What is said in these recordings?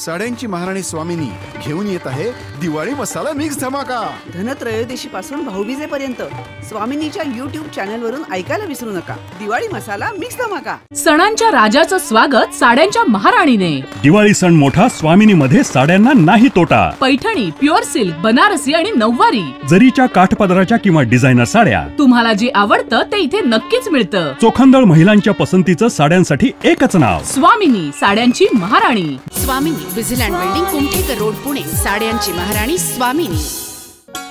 साड्यांची महाराणी स्वामिनी घेऊन येत आहे दिवाळी मसाला मिक्स धमाका. धनत्रयोदशी पासून भाऊबीजेपर्यंत स्वामिनीच्या YouTube चॅनल वरून ऐकायला विसरू नका. दिवाळी मसाला मिक्स धमाका. सणांच्या राजाचं स्वागत साड्यांच्या महाराणीने. दिवाळी सण मोठा स्वामिनी मध्ये साड्यांना नाही तोटा. पैठणी, प्युअर सिल्क, बनारसी आणि नऊवारी, जरीच्या काठपदराच्या किंवा डिझायनर साड्या, तुम्हाला जे आवडतं ते इथे नक्कीच मिळतं. चोखंदळ महिलांच्या पसंतीचं साड्यांसाठी एकच नाव, स्वामिनी, साड्यांची महाराणी. स्वामिनी, विजिलँड बिल्डिंग, कुमठेकर रोड, पुणे. साड्यांची महाराणी स्वामिनी.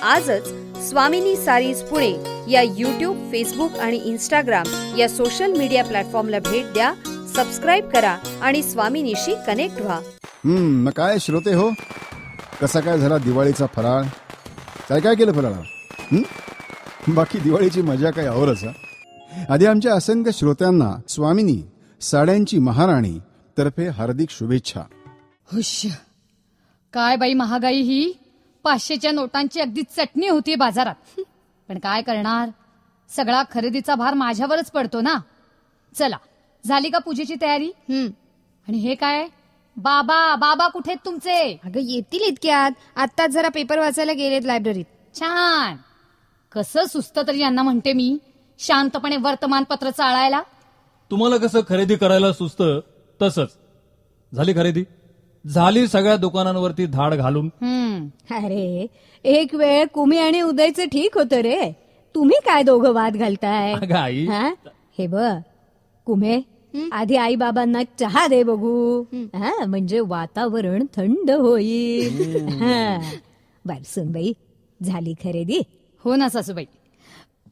आजच स्वामिनी सारीज पुणे या YouTube, फेसबुक आणि इंस्टाग्राम या सोशल मीडिया प्लॅटफॉर्मला भेट द्या, सबस्क्राईब करा आणि स्वामिनीशी कनेक्ट व्हा. मग काय श्रोते हो, कसा काय झाला दिवाळीचा फराळ? काय केलं फराळा? बाकी दिवाळीची मजा काय औरच. आधी आमच्या असंख्य श्रोत्यांना स्वामिनी साड्यांची महाराणी तर्फे हार्दिक शुभेच्छा. हुश, काय बाई महागाई ही. 500च्या नोटांची अगदी चटणी होती बाजारात. पण काय करणार, सगळा खरेदीचा भार माझ्यावरच पडतो ना. चला, झाली का पूजेची तयारी? आणि हे काय, बाबा कुठे तुमचे? अगं येतील इतक्यात. आत्ताच जरा पेपर वाचायला गेलेत लायब्ररीत. छान. कसं सुस्त तरी यांना म्हणते मी, शांतपणे वर्तमानपत्र चाळायला. तुम्हाला कसं खरेदी करायला सुस्त तसंच. झाली खरेदी? झाली सगळ्या दुकानांवरती धाड घालून. अरे एक वेळ कुमी आणि उदयचं ठीक होतं रे. तुम्ही काय दोघं वाद घालताय? आई, हे बघ कुमे, आधी आई बाबांना चहा दे बघू. म्हणजे वातावरण थंड होईल. बर सुनबाई, झाली खरेदी? हो ना सासूबाई,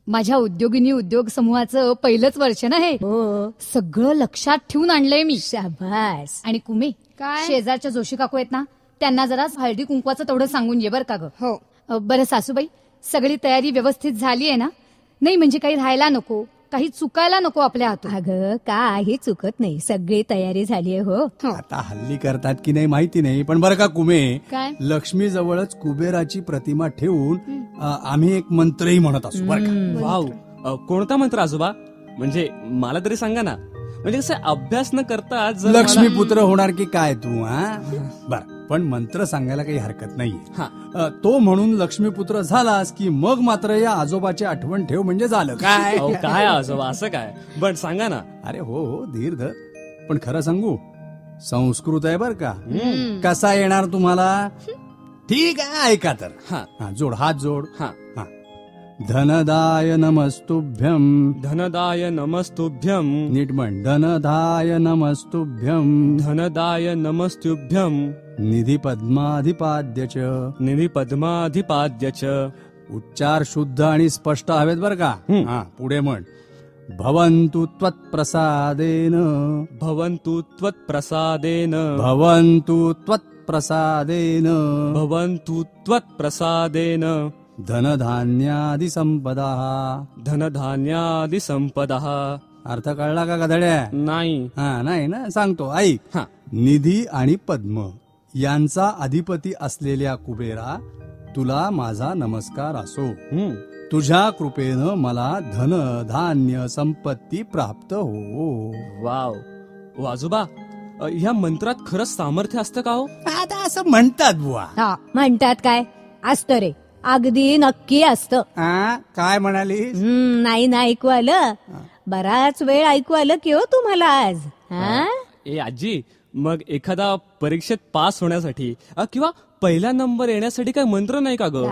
माझ्या उद्योगिनी उद्योग समूहाचं पहिलंच वर्ष ना हे. हो, सगळं लक्षात ठेवून आणलंय मी. शाबास. आणि कुमे, काय? शेजारच्या जोशी काकू आहेत ना, त्यांना जरा हळदी कुंकवाचं तेवढं सांगून ये बर का ग. हो. बरं सासूबाई, सगळी तयारी व्यवस्थित झाली आहे ना? नाही म्हणजे काही राहायला नको, काही चुकायला नको आपल्या हातून. अगं काही चुकत नाही, सगळी तयारी झाली आहे. हो. आता हल्ली करतात की नाही माहिती नाही, पण बरं का कुमे, काय? लक्ष्मी जवळच कुबेराची प्रतिमा ठेवून आम्ही एक मंत्रही म्हणत असू बरं का. वाव, कोणता मंत्र आजोबा? म्हणजे मला तरी सांगा ना. म्हणजे कसं अभ्यास न करता लक्ष्मी पुत्र होणार की काय तू? बर, पण मंत्र सांगायला काही हरकत नाहीये. तो म्हणून लक्ष्मीपुत्र झालास की मग मात्र या आजोबाची आठवण ठेव म्हणजे झालं. काय काय आजोबा, असं काय? पण सांगा ना. अरे हो धीर धर. पण खरं सांगू, संस्कृत आहे बर का. कसा येणार तुम्हाला? ठीक आहे, ऐका तर. जोड, हात जोड. धनदाय नमस्तुभ्यं. धनदाय नमस्तुभ्यं. नीट म्हण, धनदाय नमस्तुभ्यं. धनदाय नमस्तुभ्यं. निधी पद्माधिपाद्य च. निधी पद्माधिपाद्य च. उच्चार शुद्ध आणि स्पष्ट हवेत बर का. पुढे म्हण, भवन्तु त्वत्प्रसादेन. भवन्तु त्वत्प्रसादेन. भवन्तु त्वत्प्रसादेन. भवन्तु त्वत्प्रसादेन. धनधान्यादि संपदा. धनधान्यादि संपदा. अर्थ कळला का गधड्या? नाही. नाही ना, सांगतो ऐक. निधी आणि पद्म यांचा अधिपती असलेल्या कुबेरा, तुला माझा नमस्कार असो. तुझ्या कृपेनं मला धन धान्य संपत्ती प्राप्त हो. वाव आजोबा, ह्या मंत्रात खरंच सामर्थ्य असतं का हो? आता असं म्हणतात बुवा. म्हणतात काय असतं रे, अगदी नक्की असतं. काय म्हणाली? नाही ना ऐकू आलं? बराच वेळ ऐकू आलं की हो तुम्हाला आज? आजी, मग एखादा परीक्षेत पास होण्यासाठी किंवा पहिला नंबर येण्यासाठी काय मंत्र नाही का ग?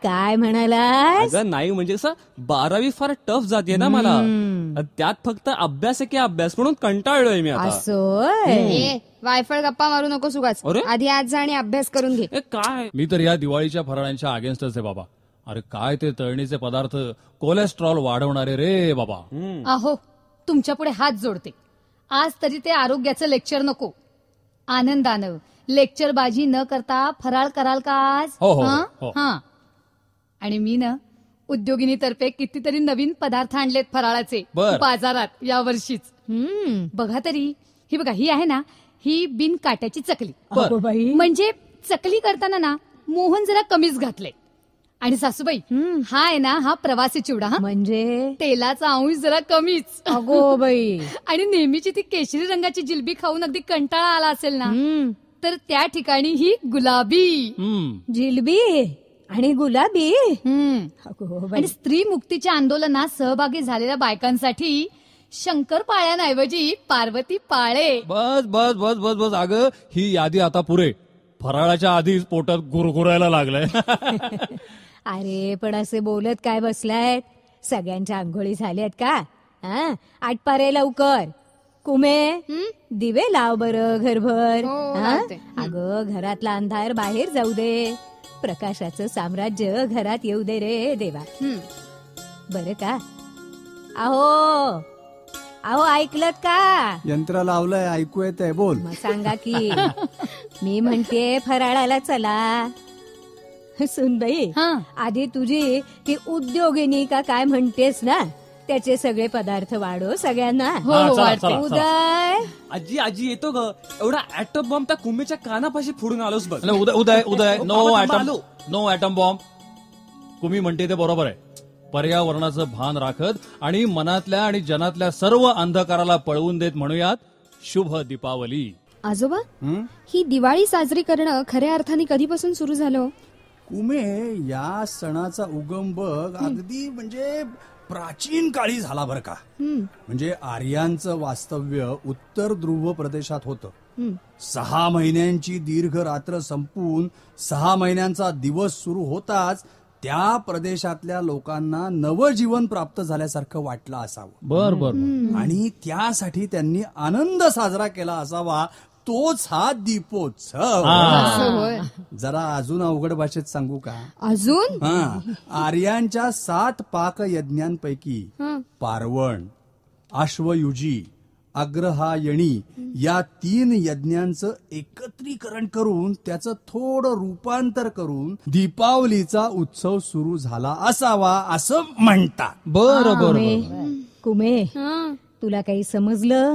काय म्हणाला? नाही म्हणजे असं 12वी फार टफ जाते ना मला. त्यात फक्त अभ्यास आहे की अभ्यास म्हणून कंटाळलोय मी आता. असं वायफळ गप्पा मारू नको सुगाच. आधी आज जा आणि अभ्यास करून घे. काय मी तर या दिवाळीच्या फराळांच्या अगेन्स्टच आहे बाबा. अरे काय ते तळणीचे पदार्थ कोलेस्ट्रॉल वाढवणारे रे बाबा. अहो, तुमच्या पुढे हात जोडते. आज तरी ते आरोग्याचं लेक्चर नको. आनंदानं लेक्चर बाजी न करता फराळ कराल का आज? हो. आणि मी ना उद्योगिनीतर्फे कितीतरी नवीन पदार्थ आणलेत फराळाचे बाजारात या वर्षीच. बघा तरी, ही बघा, ही आहे ना, ही बिन काट्याची चकली. म्हणजे चकली करताना ना मोहन जरा कमीच घातले. आणि सासूबाई, हा आहे ना, हा प्रवासी चिवडा. म्हणजे तेलाचा अंश जरा कमीच. अगो बाई. आणि नेहमीची ती केशरी रंगाची जिलबी खाऊन अगदी कंटाळा आला असेल ना, तर त्या ठिकाणी ही गुलाबी जिलबी आणि गुलाबी आणि स्त्री मुक्तीच्या आंदोलनात सहभागी झालेल्या बायकांसाठी शंकरपाळ्यांऐवजी पार्वती पाळे. बस बस बस बस बस अगं ही यादी आता पुरे. फराळाच्या आधीच पोटात गुरगुरायला लागलंय. अरे पण असे बोलत काय बसलायत? सगळ्यांच्या आंघोळी झाल्यात का? आटपारे लवकर. कुमे दिवे लाव बरं घरभर. अगं घरातला अंधार बाहेर जाऊ दे. प्रकाशाचं साम्राज्य घरात येऊ दे रे देवा. बरं का? अहो अहो ऐकलत का? यंत्र लावलंय, ऐकू येतंय, बोल. मग सांगा की. मी म्हणते फराळाला चला. सुनबाई आधी तुझी ती उद्योगिनी का काय म्हणतेस ना, त्याचे सगळे पदार्थ वाढव सगळ्यांना. उदय आजी आजी येतो ग. एवढा ऍटम बॉम्ब त्या कुंभीच्या कानापाशी फोडून आलोस बघ. उदय उदय नो ऍटम बॉम्ब. कुमी म्हणते ते बरोबर आहे. पर्यावरणाचं भान राखत आणि मनातल्या आणि जनातल्या सर्व अंधकाराला पळवून देत म्हणूयात शुभ दीपावली. आजोबा ही दिवाळी साजरी करणं खऱ्या अर्थाने कधीपासून सुरू झालं? कुमे या सणाचा उगम बघ अगदी म्हणजे प्राचीन काळी झाला बरं का. म्हणजे आर्यांचं वास्तव्य उत्तर ध्रुव प्रदेशात होतं. 6 महिन्यांची दीर्घ रात्र संपून 6 महिन्यांचा दिवस सुरू होताच त्या प्रदेशातल्या लोकांना नवजीवन प्राप्त झाल्यासारखं वाटलं असावं. बर बर. आणि त्यासाठी त्यांनी आनंद साजरा केला असावा. तोच हा दीपोत्सव. जरा अजून अवघड भाषेत सांगू का? अजून आर्यांच्या 7 पाकयज्ञांपैकी पार्वण, आश्वयुजी, अग्रहायणी या 3 यज्ञांचं एकत्रीकरण करून त्याचं थोडं रूपांतर करून दीपावलीचा उत्सव सुरू झाला असावा असं म्हणतात. बरोबर. कुमे तुला काही समजलं?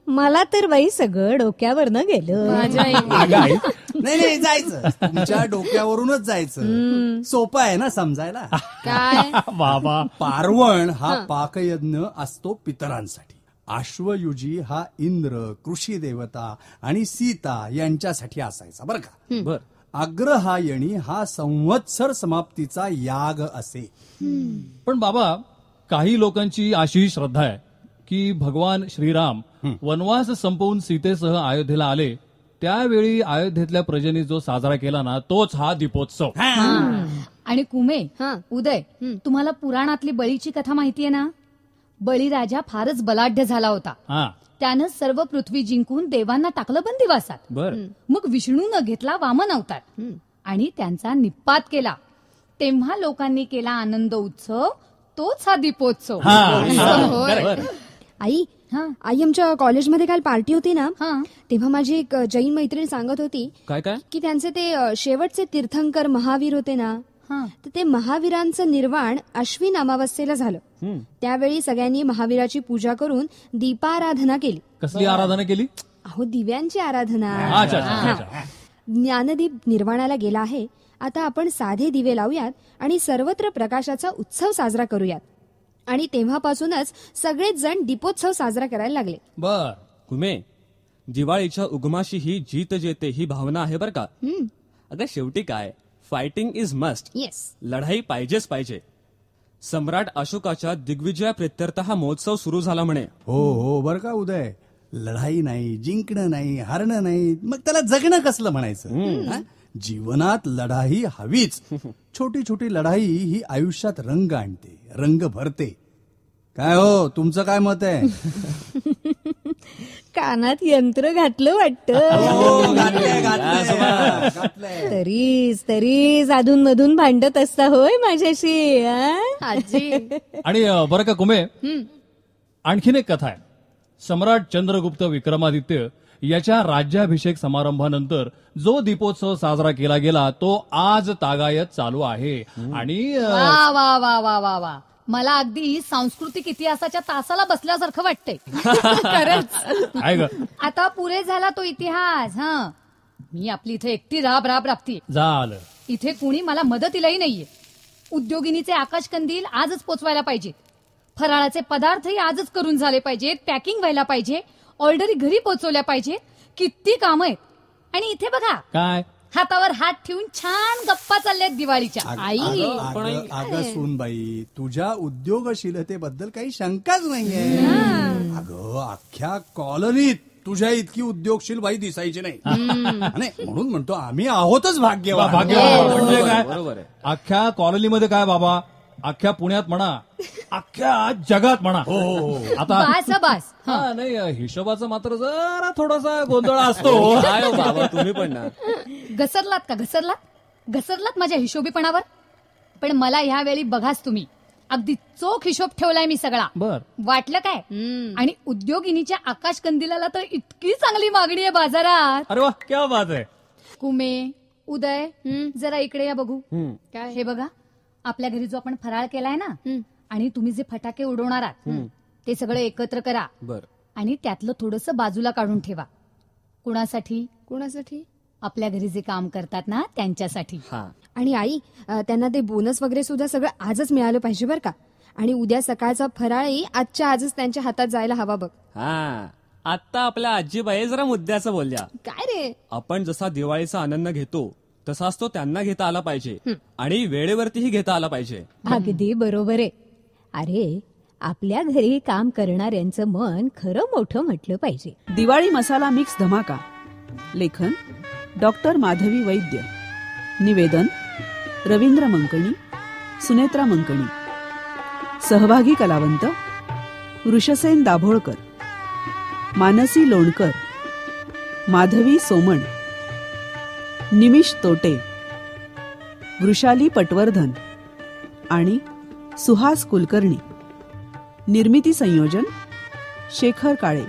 मला तर बाई सगळं डोक्यावरनं गेलं. नाही जायचं, तुमच्या डोक्यावरूनच जायचं. सोपं आहे ना समजायला. काय बाबा. पार्वण हा पाकयज्ञ असतो पितरांसाठी. आश्वयुजी हा इंद्र, कृषी देवता आणि सीता यांच्यासाठी असायचा बरं का. बर. अग्रहायणी हा संवत्सर समाप्तीचा याग असे. पण बाबा काही लोकांची अशी श्रद्धा आहे की भगवान श्रीराम वनवास संपवून सीतेसह अयोध्येला आले त्यावेळी अयोध्येतल्या प्रजेनी जो साजरा केला ना तोच हा दीपोत्सव. आणि कुमे उदय तुम्हाला पुराणातली बळीची कथा माहितीये ना? बळीराजा फारच बलाढ्य झाला होता. त्यानं सर्व पृथ्वी जिंकून देवांना टाकलं बंदिवासात. बर. मग विष्णूनं घेतला वामन अवतार आणि त्यांचा निप्पात केला. तेव्हा लोकांनी केला आनंद उत्सव, तोच हा दीपोत्सव. आई आमच्या कॉलेजमध्ये काल पार्टी होती ना, तेव्हा माझी एक जैन मैत्रीण सांगत होती काय की त्यांचे ते शेवटचे तीर्थंकर महावीर होते ना, तर ते महावीरांचं निर्वाण अश्विन अमावस्येला झालं. त्यावेळी सगळ्यांनी महावीराची पूजा करून दीपाराधना केली. कसली आराधना केली? अहो दिव्यांची आराधना. ज्ञानदीप निर्वाणाला गेला आहे. आता आपण साधे दिवे लावूयात आणि सर्वत्र प्रकाशाचा उत्सव साजरा करूयात. आणि तेव्हापासूनच सगळेच जण दीपोत्सव साजरा करायला लागले. बर. कुमे दिवाळीच्या उगमाशी ही जीत जेते ही भावना आहे बर का. अगं शेवटी काय, फायटिंग इज मस्ट. येस. लढाई पाहिजेच पाहिजे. सम्राट अशोकाच्या दिग्विजया प्रित्यर्थ हा महोत्सव सुरू झाला म्हणे. हो बर का उदय. लढाई नाही, जिंकणं नाही, हारणं नाही, मग त्याला जगणं कसलं म्हणायचं. जीवनात लढाई हवीच. छोटी छोटी लढाई ही आयुष्यात रंग आणते, रंग भरते. काय हो, तुमचं काय मत आहे? कानात यंत्र घातलं वाटतं. तरीच अधून मधून भांडत असता होय माझ्याशी. आजी. आणि बरं का कुमे, आणखीन एक कथा आहे. सम्राट चंद्रगुप्त विक्रमादित्य याच्या राज्याभिषेक समारंभानंतर जो दीपोत्सव साजरा केला गेला तो आज तागायत चालू आहे. आणि वा वा वा वा वा वा, मला अगदी सांस्कृतिक इतिहासाच्या तासाला बसल्यासारखं वाटतंय. खरंच. आता पुरे झाला तो इतिहास. मी आपली इथे एकटी राबती. झालं. इथे कुणी मला मदतीलाही नाहीये. उद्योगिनीचे आकाशकंदील आजच पोचवायला पाहिजेत. फराळाचे पदार्थही आजच करून झाले पाहिजेत. पॅकिंग व्हायला पाहिजे. ऑर्डरी घरी पोहोचवल्या पाहिजेत. किती काम आहेत. आणि इथे बघा काय हातावर हात ठेवून छान गप्पा चालल्यात दिवाळीच्या. आई अगं सूनबाई, तुझ्या उद्योगशीलतेबद्दल काही शंकाच नाहीये. अगं अख्ख्या कॉलनीत तुझ्या इतकी उद्योगशील बाई दिसायची नाही. म्हणून म्हणतो आम्ही आहोतच भाग्यवान. म्हणजे काय बरोबर आहे. अख्ख्या कॉलनीमध्ये काय बाबा, अख्ख्या पुण्यात म्हणा, अख्ख्या जगात म्हणा. आता बास नाही, हिशोबाचं मात्र जरा थोडासा गोंधळ असतो. बाबा तुम्ही पण ना घसरलात माझ्या हिशोबीपणावर. पण मला ह्या वेळी बघाच तुम्ही, अगदी चोख हिशोब ठेवलाय मी सगळा. बर वाटलं काय. आणि उद्योगिनीच्या आकाश कंदिलाला तर इतकी चांगली मागणी आहे बाजारात. अरे वा, क्या बात आहे. कुमे, उदय, जरा इकडे या बघू. काय हे बघा, आपल्या घरी जो आपण फराळ केलाय ना, आणि तुम्ही जे फटाके उडवणार आहात ते सगळं एकत्र करा. बर. आणि त्यातलं थोडंसं बाजूला काढून ठेवा. कुणासाठी? आपल्या घरी जे काम करतात ना त्यांच्यासाठी. आणि आई, त्यांना ते बोनस वगैरे सुद्धा सगळं आजच मिळालं पाहिजे बरं का. आणि उद्या सकाळचा फराळही आजच्या आजच त्यांच्या हातात जायला हवा बघ. आता आपल्या आजीबाई जरा मुद्द्याचं बोलल्या. काय रे, आपण जसा दिवाळीचा आनंद घेतो तसाच तो त्यांना घेता आला पाहिजे आणि वेळेवरतीही घेता आला पाहिजे. अगदी बरोबर आहे. अरे, आपल्या घरी काम करणाऱ्यांचं मन खरं मोठं म्हटलं पाहिजे. दिवाळी मसाला मिक्स धमाका. लेखन डॉक्टर माधवी वैद्य. निवेदन रवींद्र मंकणी, सुनेत्रा मंकणी. सहभागी कलावंत वृषसेन दाभोळकर, मानसी लोणकर, माधवी सोमण, निमिष तोटे, वृषाली पटवर्धन आणि सुहास कुलकर्णी. निर्मिती संयोजन शेखर काळे.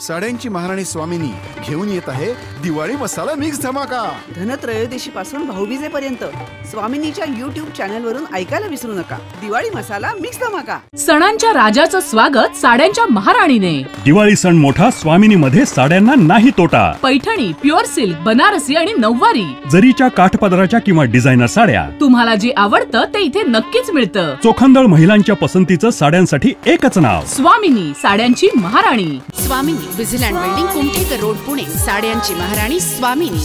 साड्यांची महाराणी स्वामिनी घेऊन येत आहे दिवाळी मसाला मिक्स धमाका. धनत्रयोदशी पासून भाऊबीजेपर्यंत स्वामिनीच्या YouTube चॅनलवरून ऐकायला विसरू नका. दिवाळी मसाला मिक्स धमाका. सणांच्या राजाचं स्वागत साड्यांच्या महाराणीने. दिवाळी सण मोठा, स्वामिनीमध्ये साड्यांना नाही तोटा. पैठणी, प्युअर सिल्क, बनारसी आणि नऊवारी, जरीच्या काठपदराच्या किंवा डिझायनर साड्या, तुम्हाला जे आवडतं ते इथे नक्कीच मिळतं. चोखंदळ महिलांच्या पसंतीचं साड्यांसाठी एकच नाव, स्वामिनी, साड्यांची महाराणी. स्वामिनी, विजिलँड बिल्डिंग, कुमठेकर रोड, पुणे. साड्यांची महाराणी स्वामिनी.